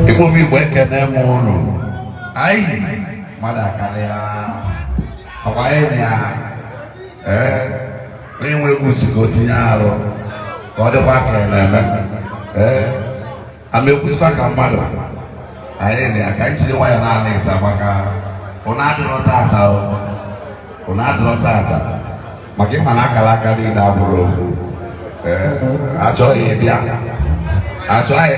Ibu mi weke na mono. Ai, mada kaya. Apa ini ya? Ini we kusigo tinyaro. Kode pakai na. Ame kusika kamalo. Ai ni akai chiri waya na na itabaka. Onadu no tata o. Onadu no tata. Maki manaka di na buru. Acho bia. Acho ai.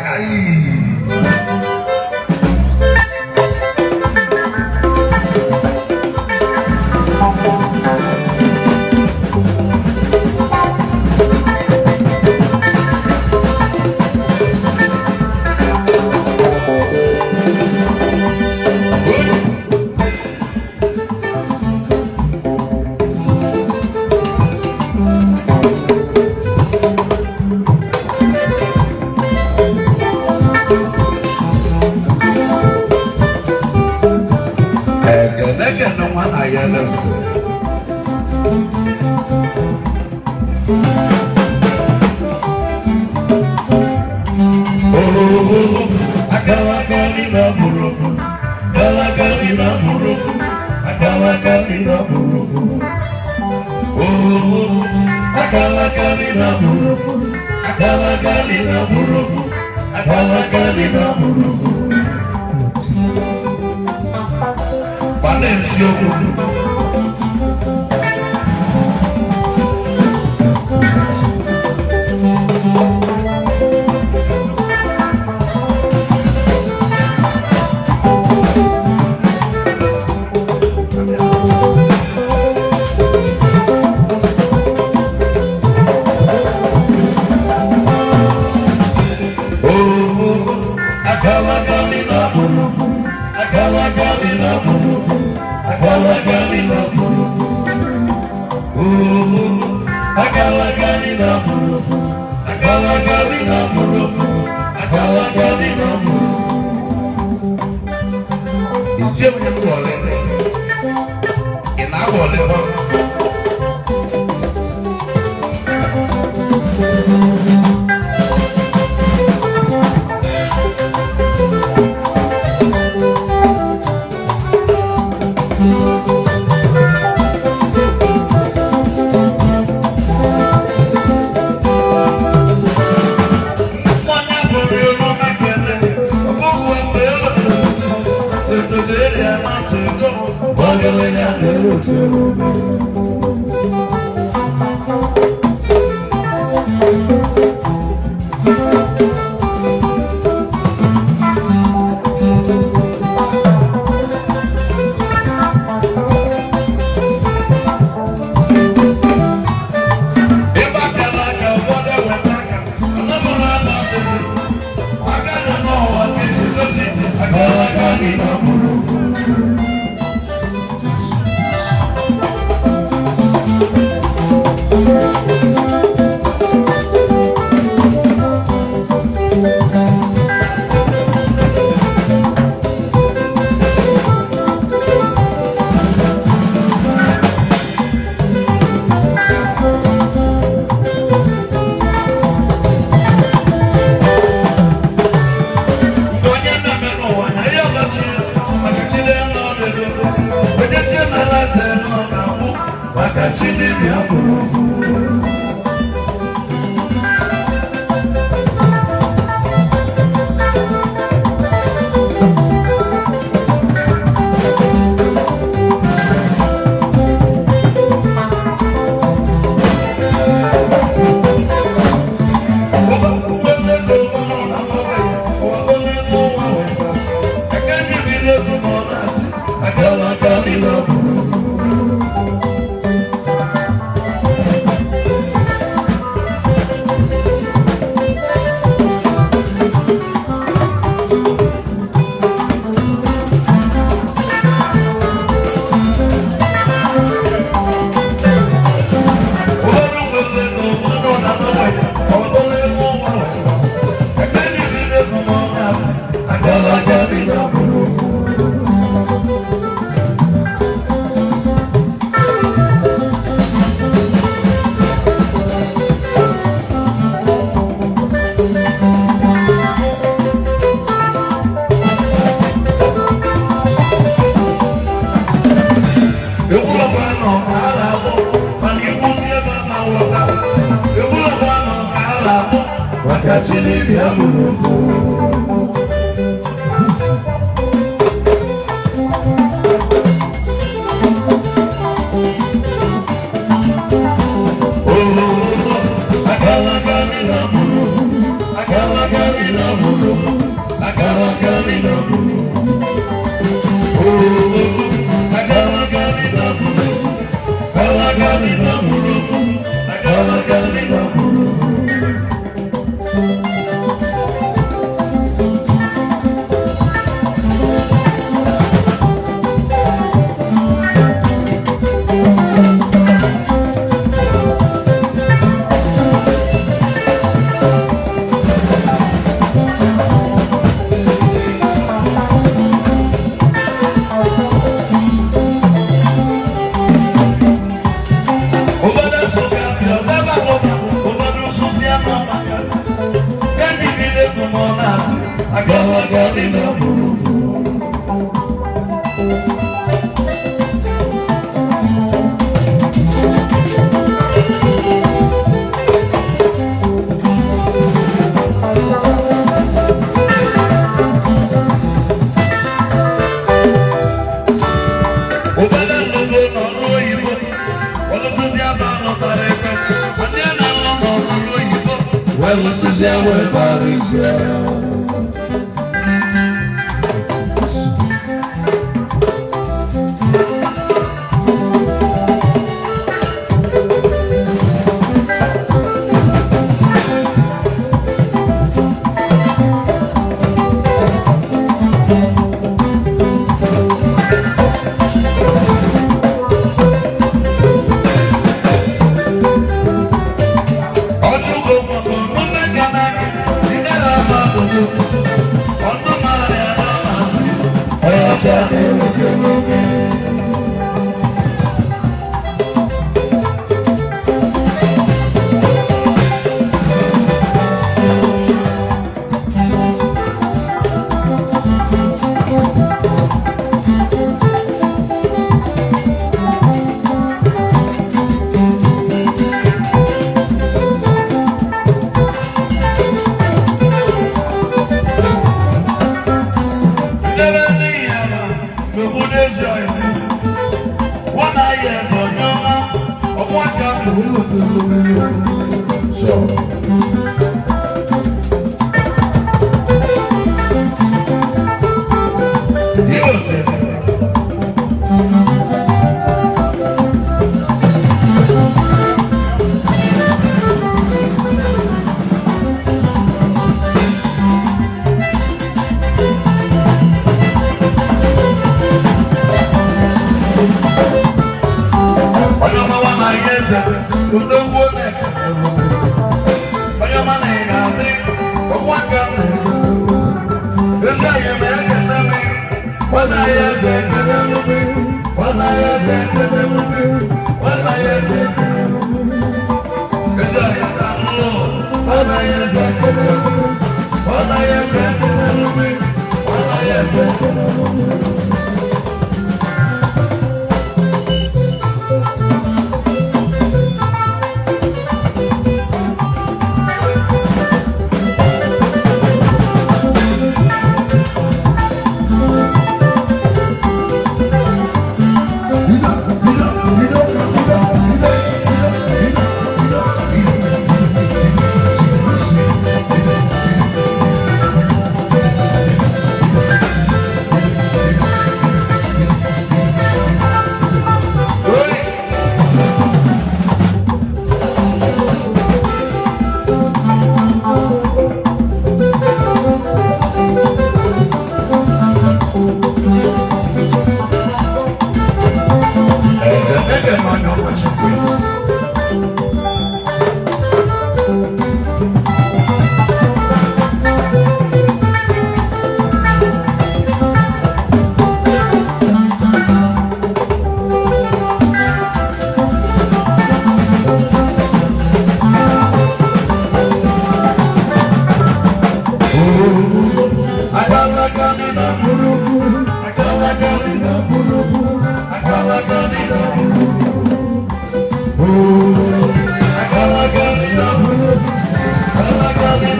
chini bia murufu.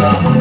I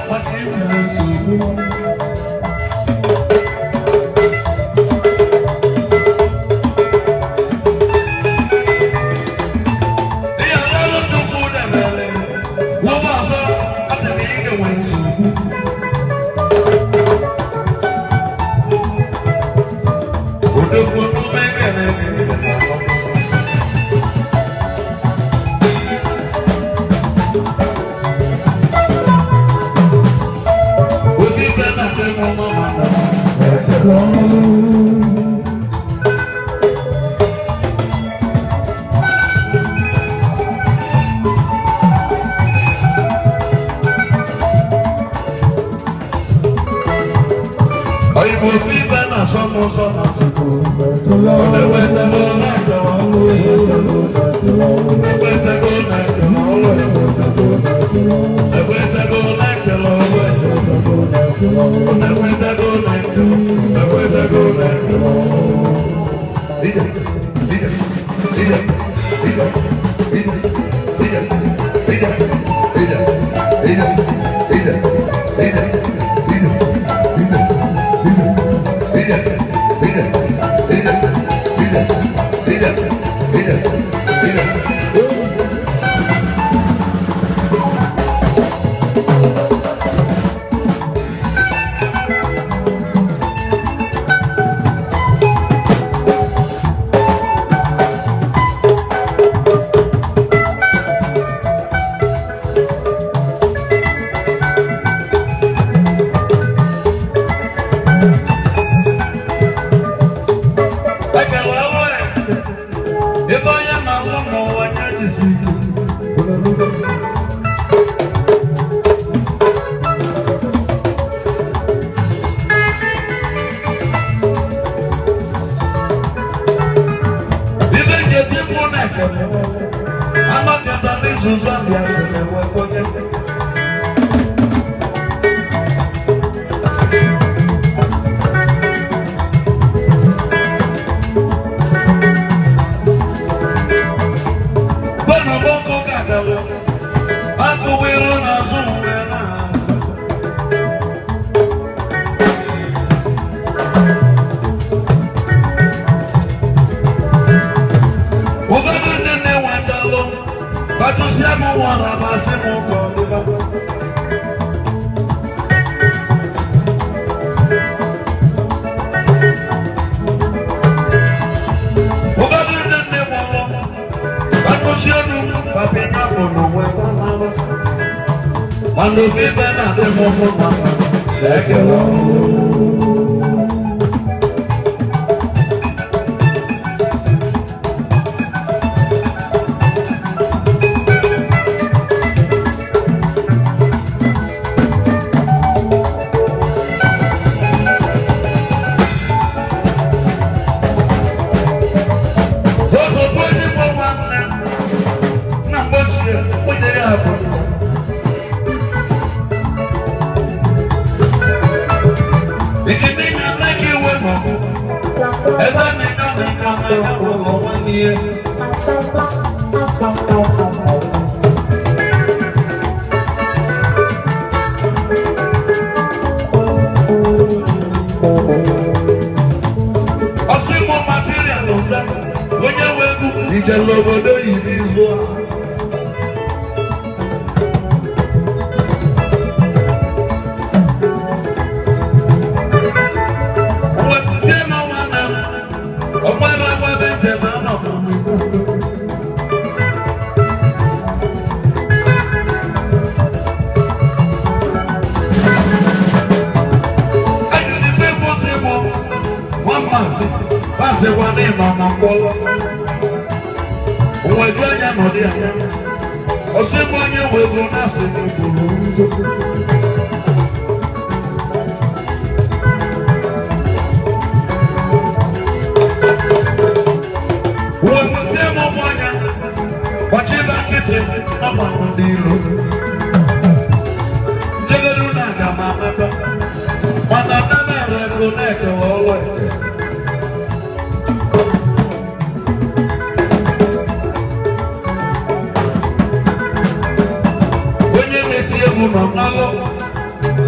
What you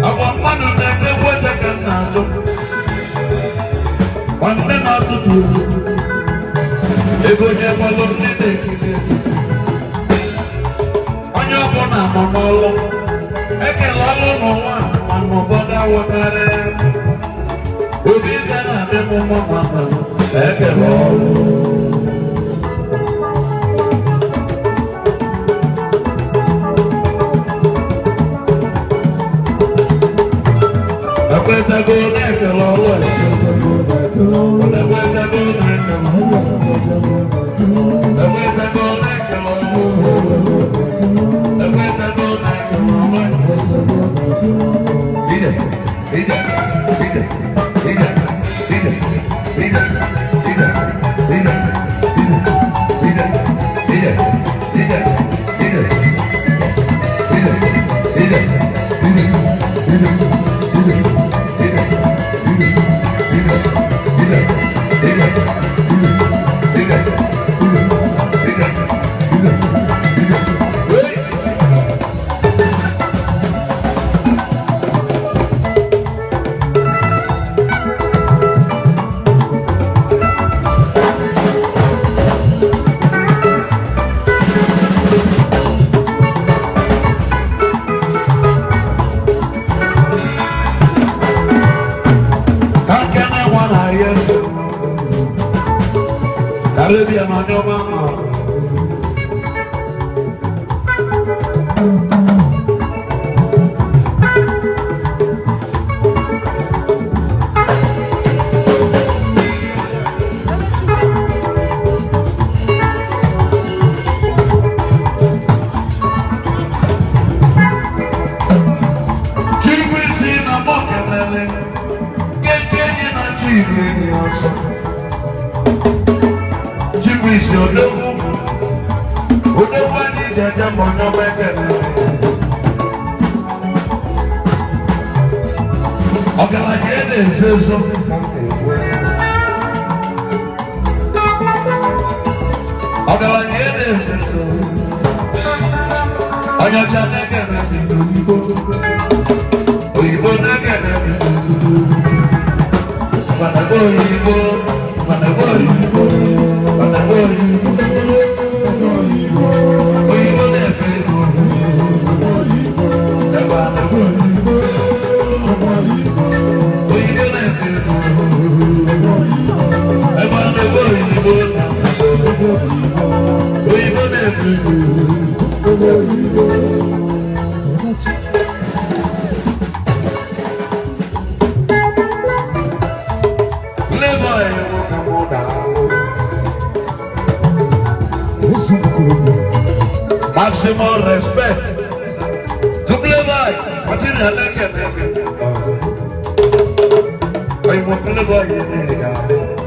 I want nwanne na-atụtụ ego onye gbalụ ndị na-ekide onye ọbụla nọ n'ọlụ ekele ọlụ n'ụwa mana ụfọdụ awụtarị obi ga na-adị m mma mama ekele ọlụ ekwetago na-ekele ọlụ Arabia manoma Chibisi na mokelele kenkenye na chibini oso Chibisi odogu ani jaja mono bekele Ogala yede zezo Ogala yede zezo Onyo chane kene bido Oyibo nekene bido Manago oyibo Manago oyibo Manago oyibo Oyibo nefe Manago oyibo Oyibo nefe Manago oyibo Oyibo nefe Maximum respect to play by material like it. I want to play by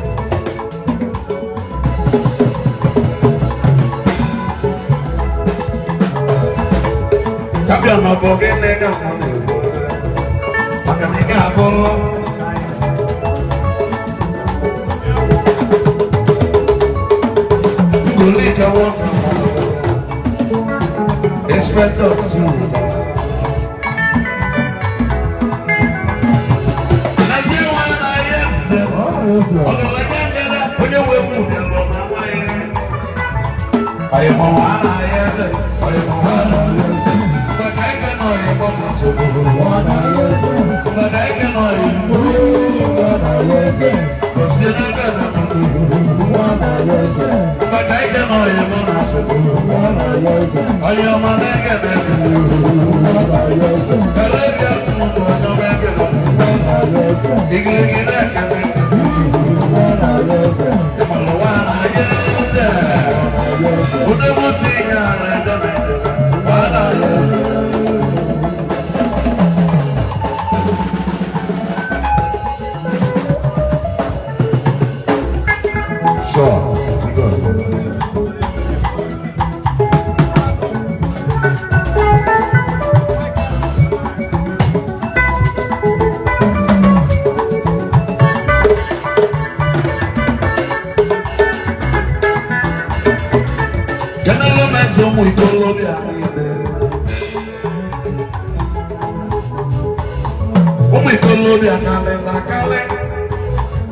Tapi no boge nega maka nega bolo Gulika waka Inspector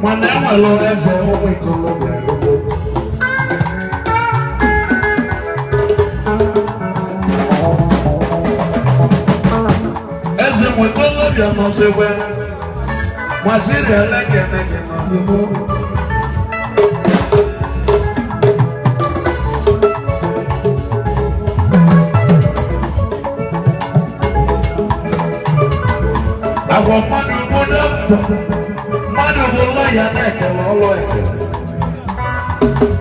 Mana enwere eze ụmụ ikolobịa eze ụmụ ikolobịa nọzikwe nwaziri elekeneke nọzikwe agwa mmadụ obodo mmadụ bụ ụlọ ya na-ekele ọlụ ekele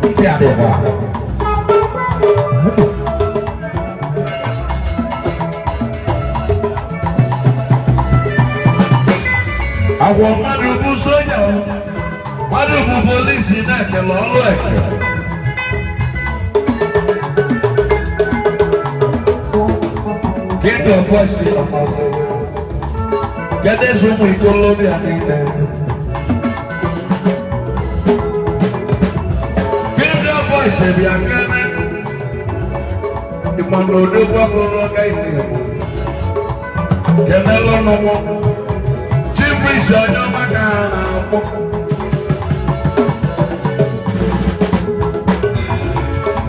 ndị adịba agwa mmadụ bụ soja mmadụ bụ polisi na-ekele ọlụ ekele King of voices of us. Get this room with Colombia in there. King of voices, we are coming. The man who do what we are going. Canelo no more. Chief is on your magana.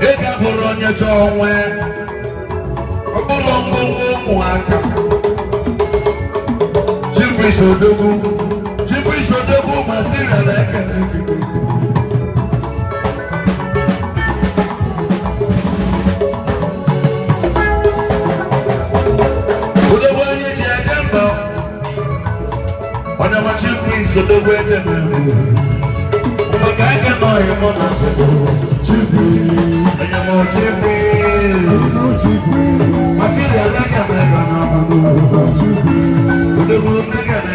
Ega boronya chonwe. Obolongo muaka. Sodogu, Jibri Sodogu, material like an on a machine, please, so the way the guy can buy him on us. Material like a the moon again,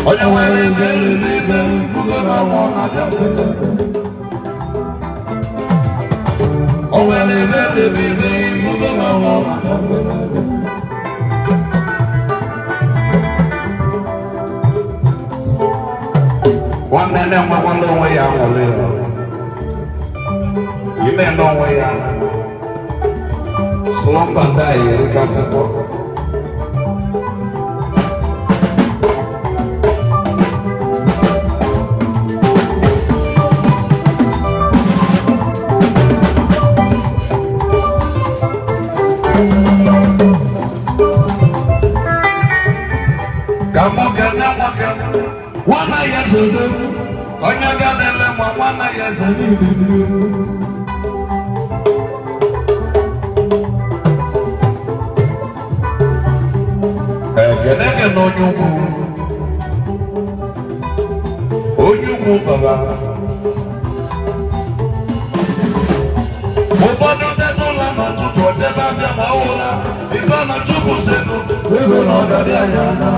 Onye nwere ike lere ibe ugo na ọnwụ na-abịa mbelebe. O nwere ebe lere ibe ugo na ọnwụ na-abịa mbelebe. Nwanne na-enwekwala onwe ya nwere ime n'onwe ya slọmba ndị a erikasịkwa. Wana ya zozo, onye gadele ma wana ya zali bibi. Genege no onyugu baba. Mobado teto la no tutu ojeba bia maula, ikona chubu senu, ego no gadi ayana.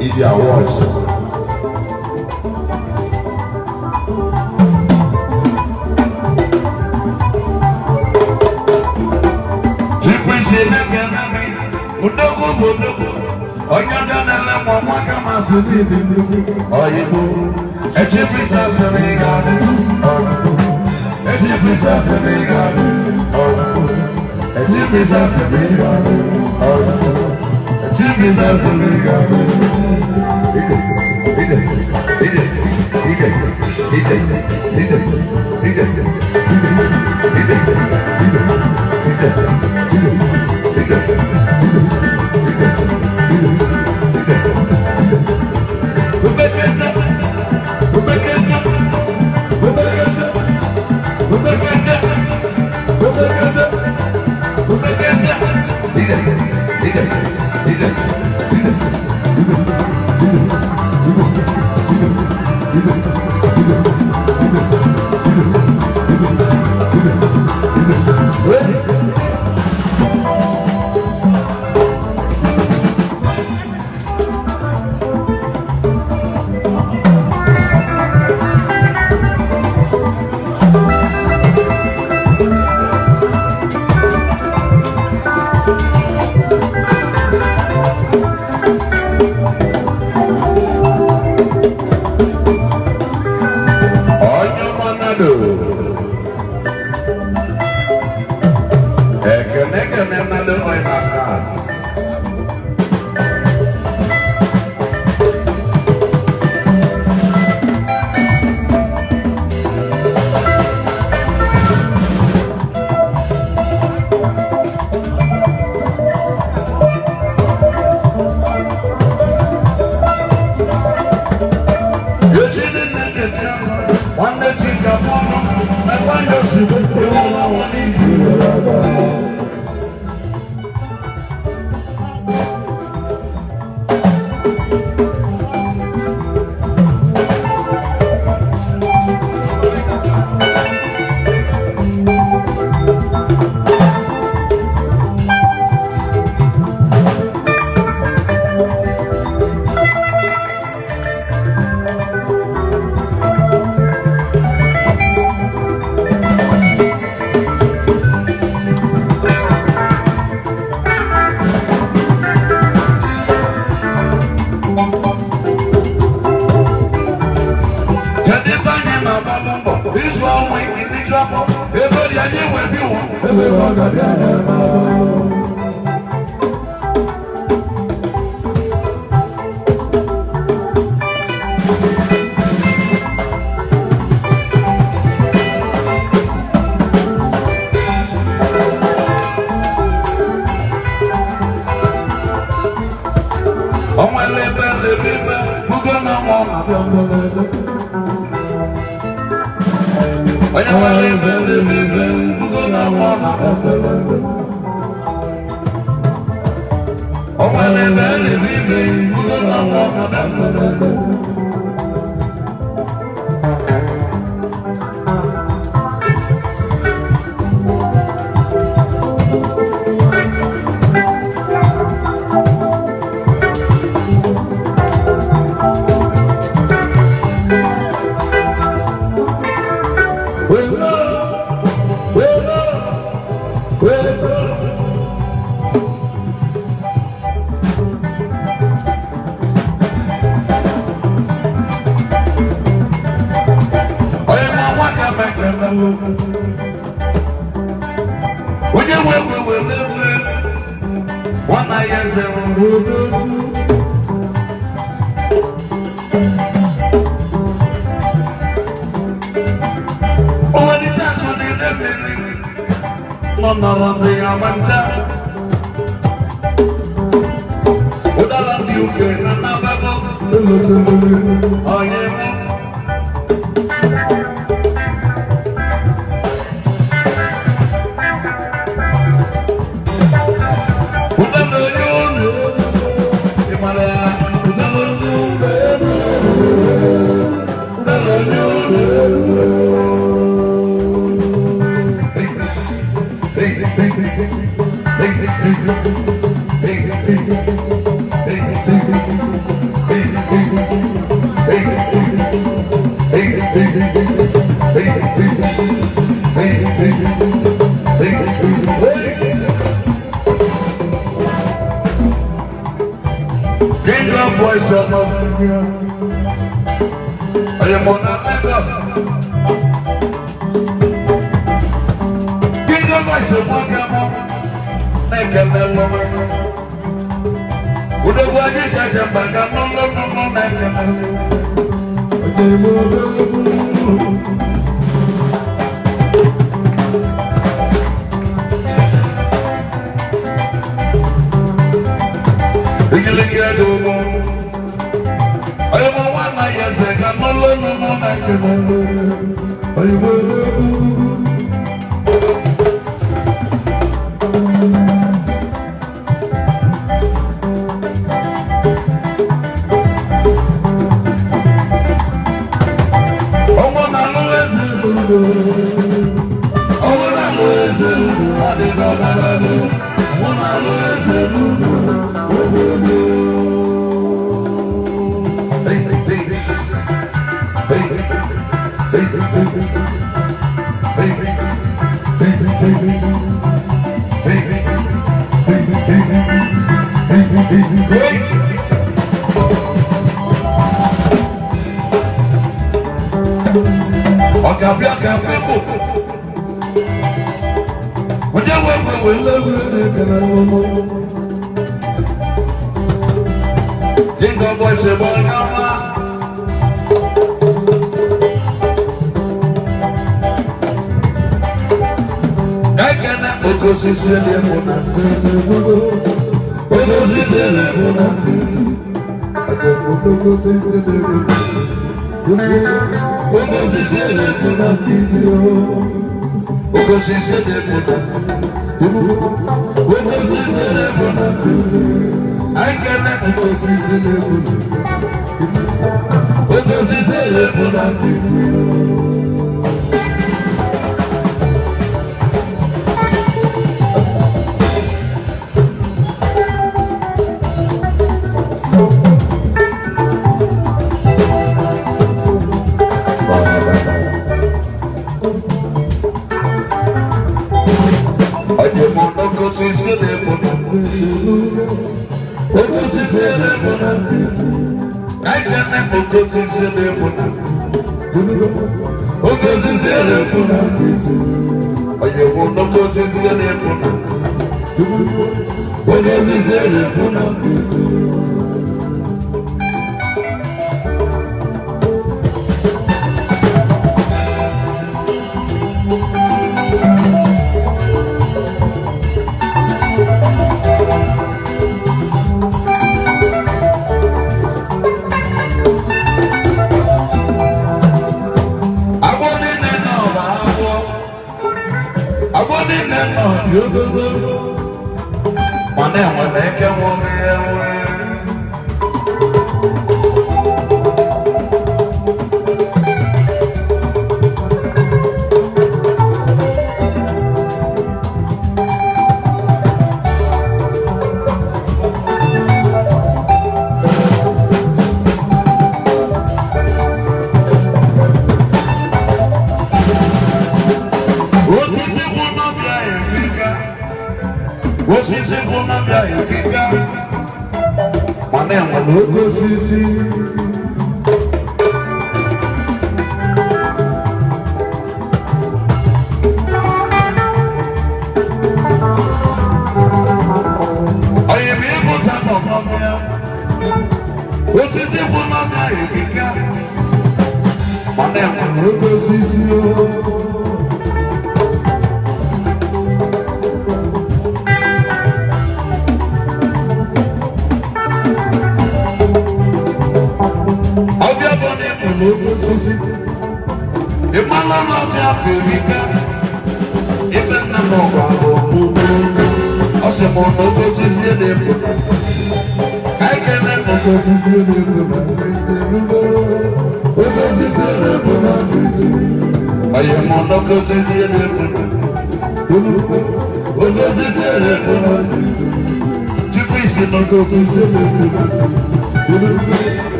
Idi awards. Kingdom Voice of Nigeria. I am on Lagos. Kingdom Voice of Nigeria. Make a level. Would have won it at a bank and I am a one night yes, I got no love, no night. I Jingle boys, a boy, I cannot go to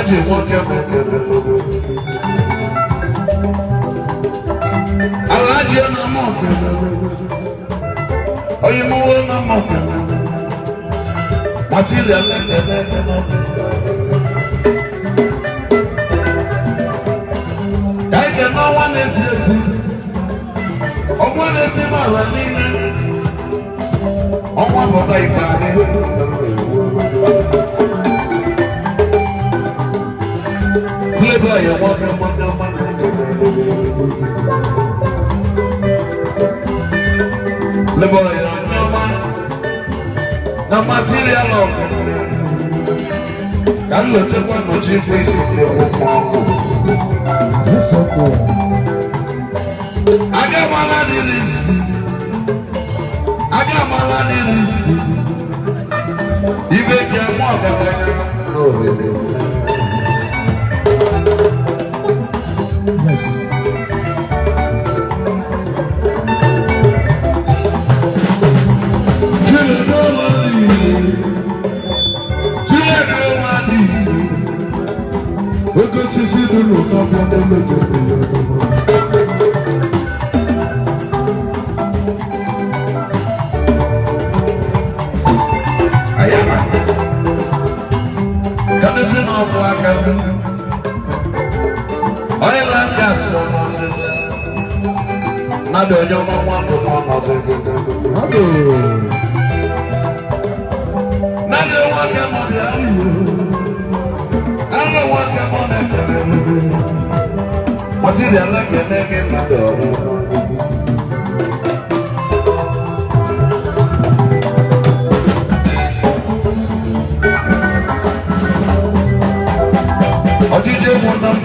Amaji nwoke Alaji na moke Oyi muwo na moke Matili aleke Kaike no one eti Ogwa eti mara nine Ogwa baba ifane Playboy, you want to Playboy, the material of can you take one more cheap place? I got my ladies. I got my ladies. You make your mother. What's it like a naked mother? What did you want to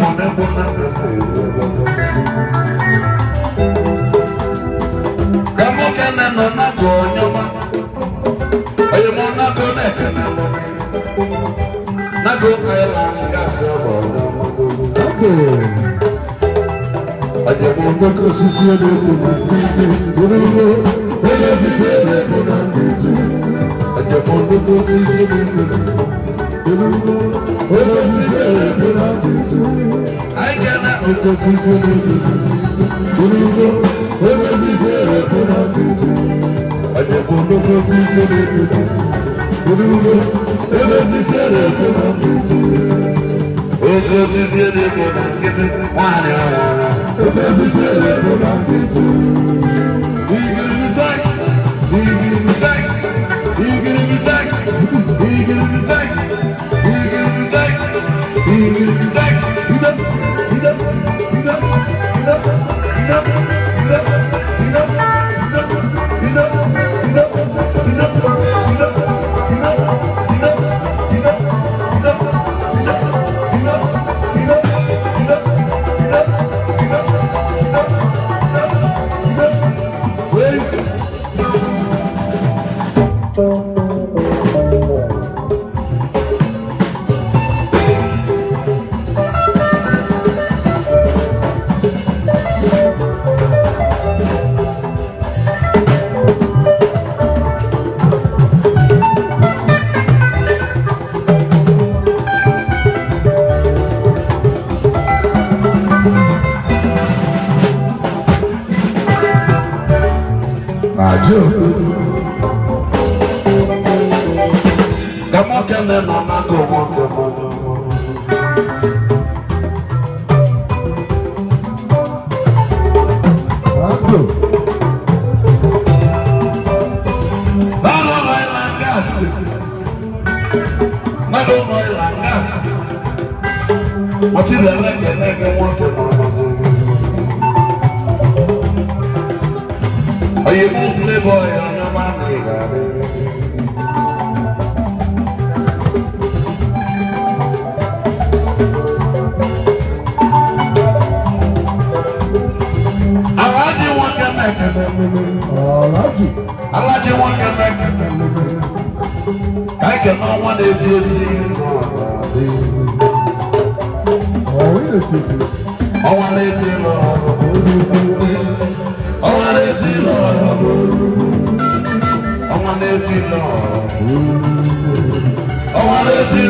Are you playboy on your money? Alaji one can make I cannot want it to see. I want it to I want it to I want it to I want it to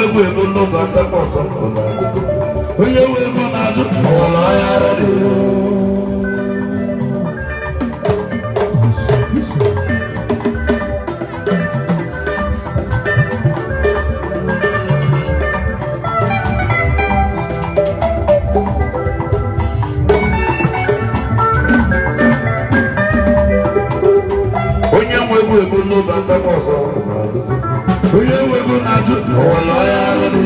egwu ego n'oge atakwa ọsọ onye nwe ego na-ajụ ọwụla ya arịrị onye nwe ego n'oge atakwa ọsọ onye nwe ego na-ajụ ọwụla ya arịrị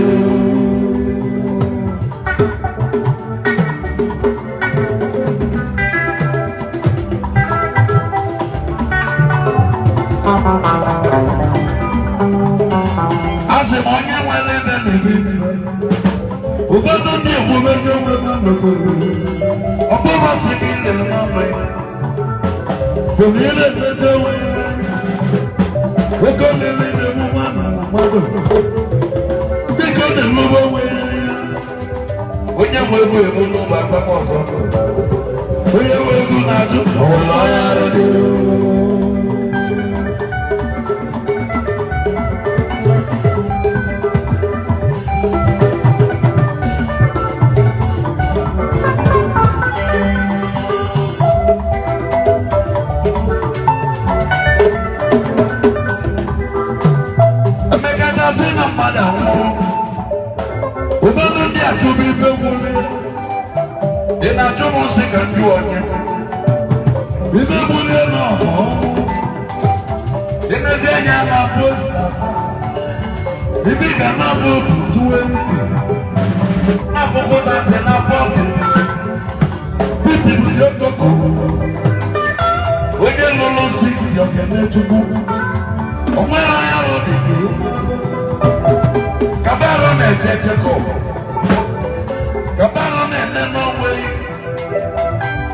asị m onye nwere ebe na-ebi ụfọdụ ndị ekwubezi nwebe mmekwere ọ bụrụ sị gị kere n'ọnụ ya bụ na ị na-emezi onwe ya oke olili na-egbu mmadụ na mmadụ dịka ọ na-emewe onwe ya onye nwe ego ego n'ụlọ akwụkwọ ọzọ onye nwe ego na-ajụ ọwụla ya arịrị ụfọdụ ndị achụbụ ife nwule dị na achụbụ nsị ka ndị onye ife nwule na ọhụụ imezi anya na posta ibi ga na-abụ 20 na-abụkọta ntị na pọtị pipiti otoko onye lụrụ 6 Ogene Chukwu onwere anya rụ dị gị Kabaro na-eje Jacob Kabaro na-ene n'onwe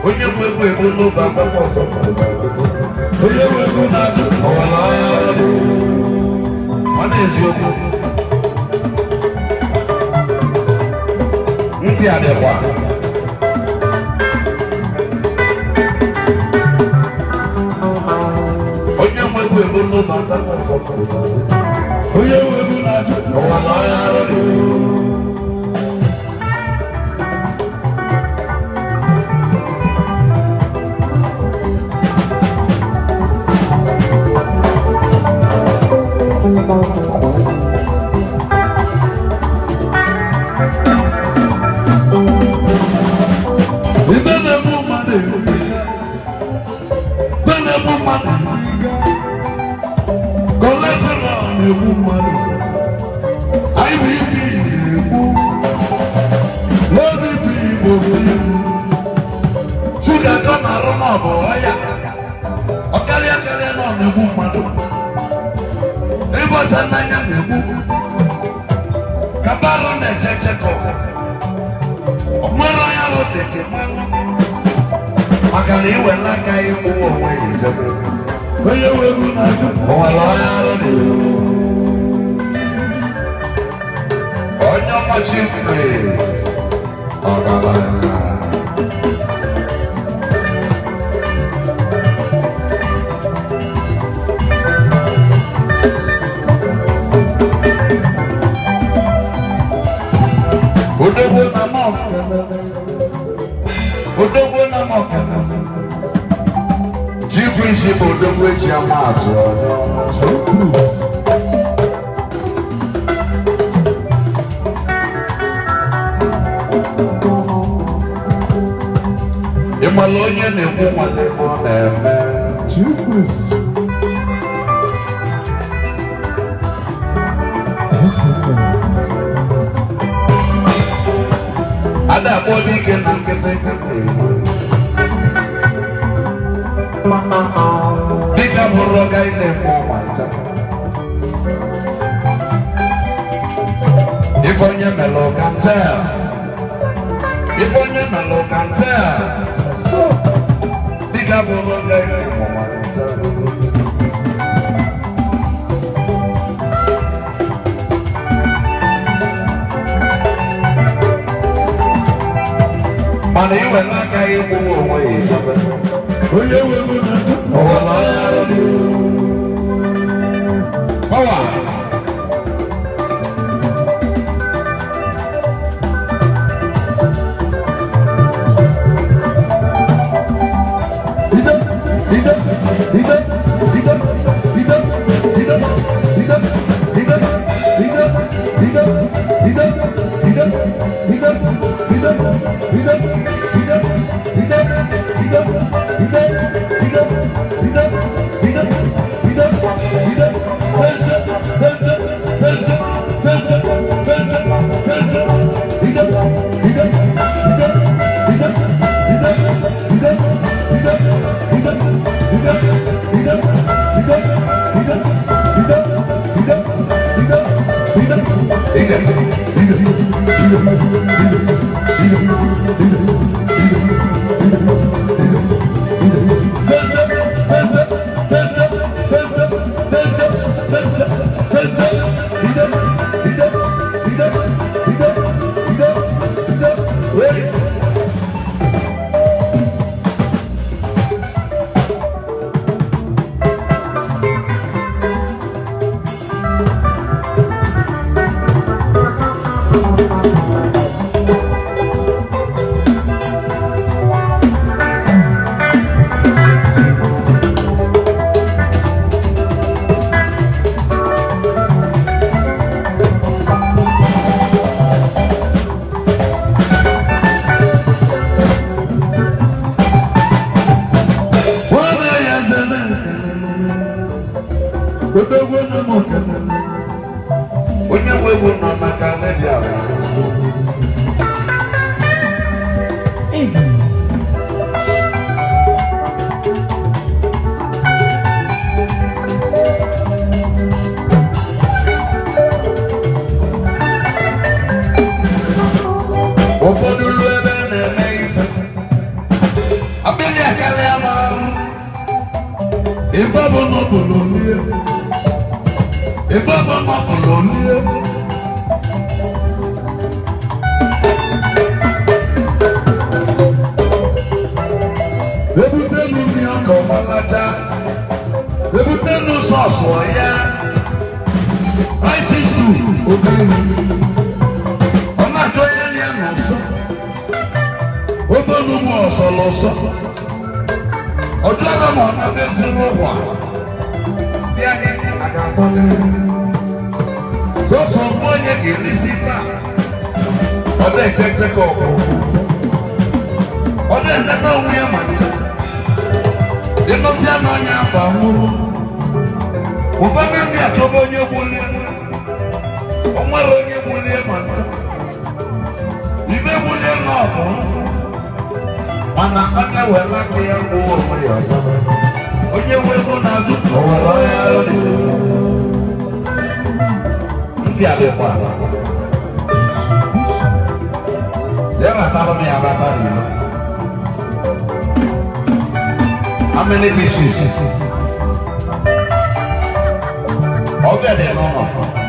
onye nwe ego n'oge akwụkwọ ọzọ onye nwe ego na-ajụ ọwụla ya arịrị ọ na-eziokwu ntị adịkwa onye nwe ego n'oge akwụkwọ ọzọ onye nwe ego na-ajụ ọwụla ya arịrị ibe na-egbu mmadụ kolesterọl na-egbu mmadụ IBP na-egbu OBP Igbo na-egbu shuga ka ọ na-arụ n'ọbụ ọya ọkarịa karịa na ọ na-egbu mmadụ ịbọcha n'anya na-egbu Kabaro na-eje Jacob onwere onye ahụ dị gị maka na iwe n'aka ịkwụ onwe ya ijebe onye nwe ego na-ajụ ọwụla onye ahụ dị onye ọmachi praise ọgaranya Odogwo na mọkana Chief isi bụ odogwo eji ama atụ ịmala onye na-ekwu nwanne ọ na-eme ada akpọ dike na nkịtị dịka bụrụ ọga ị na-eme ọma ife onye melụ kantel dịka bụrụ ọga ị na-eme ọma mana iwe n'aka ịkwụ onwe ya onye nwe ego na-ajụ ọwụla ya arịrị pawa How many pieces? Okay, then, no.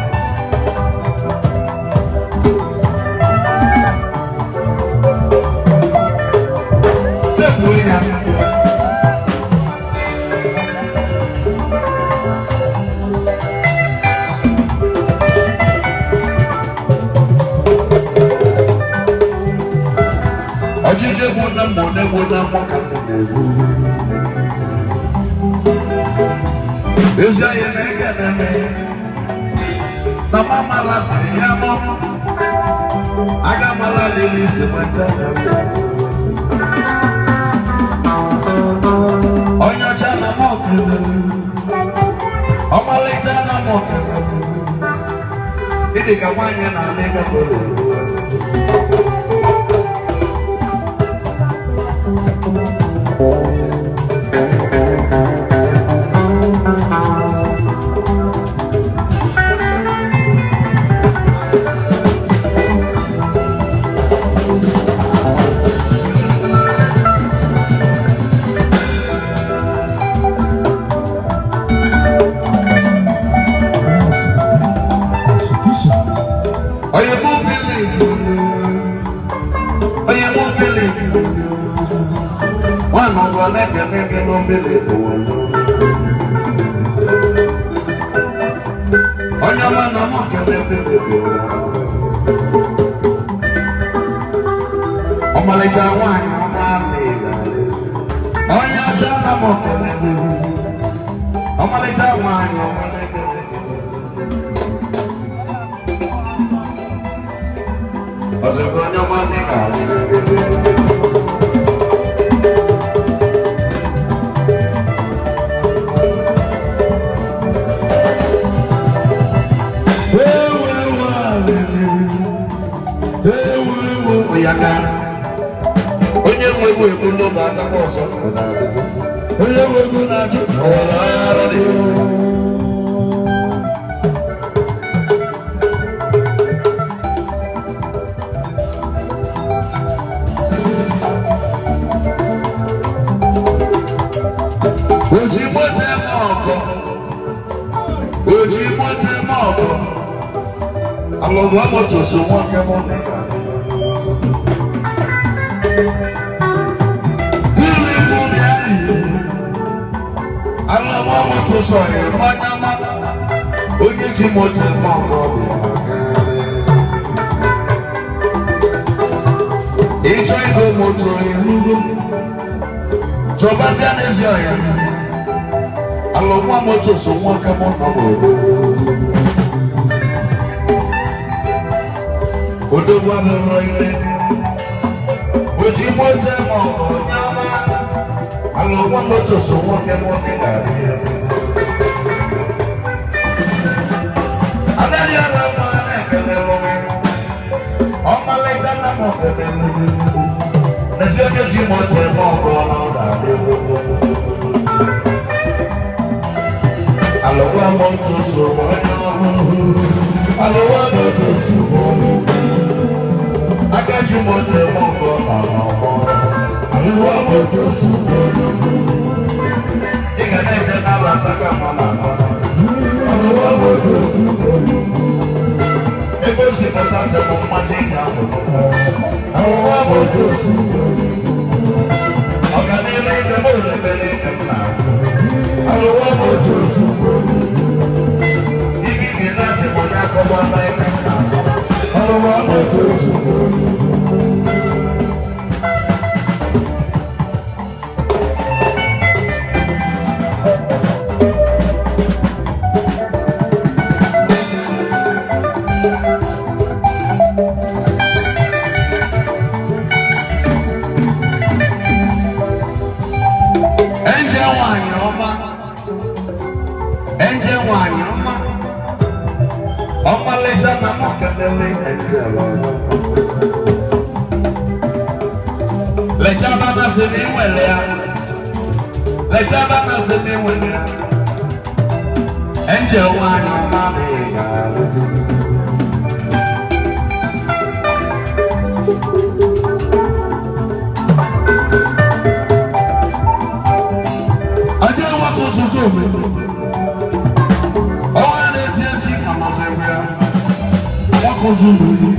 Oya chana mo kele ọmalịcha nwaanyị ọmalịcha ọzọkwa onye ọma dị ka onye nwe egwu egwu n'oge atakwa ọzọ onye nwe egwu na-ajụ ọwara ara dị oji mote m ọkọ oji mote m ọkọ alụgwa moto so nwoke m alụgwa moto so mmanya mma onye ji moto m ọkọ ịchọ ịgo moto irugo chọbazia n'ezi ọhịa alụgwa moto so nwoke m nọ odogwu alụrụ ile oji moto m ọkọ onye ọma alụgwa moto so nwoke m ga-adị ya anaghị ara nwa na-ekele ọmalịta na m okele n'ezi onye ji moto m ọkọ na ọ ga-adị alụgwa moto so onye ọhụrụ alụgwa moto so agaji moto m ọkọ na ọkọ alụgwa moto so ị ga na-eje n'alata ka mma na akọ alụgwa moto so ebe o si pụta sị m mmadụ ị ga-ahụ alụgwa moto so ọganihu ike m olebere ike m na-ahụ alụgwa moto so ibi gị na-asị m onye akọgba na ike m na-ahụ alụgwa moto so ọmalịcha na m kelele lechaba na sị na inwere ya lechaba na sị na inwere ya enje nwanyị ọma na ị ga-alụ aja nwaka ozugbo obodo Zulu.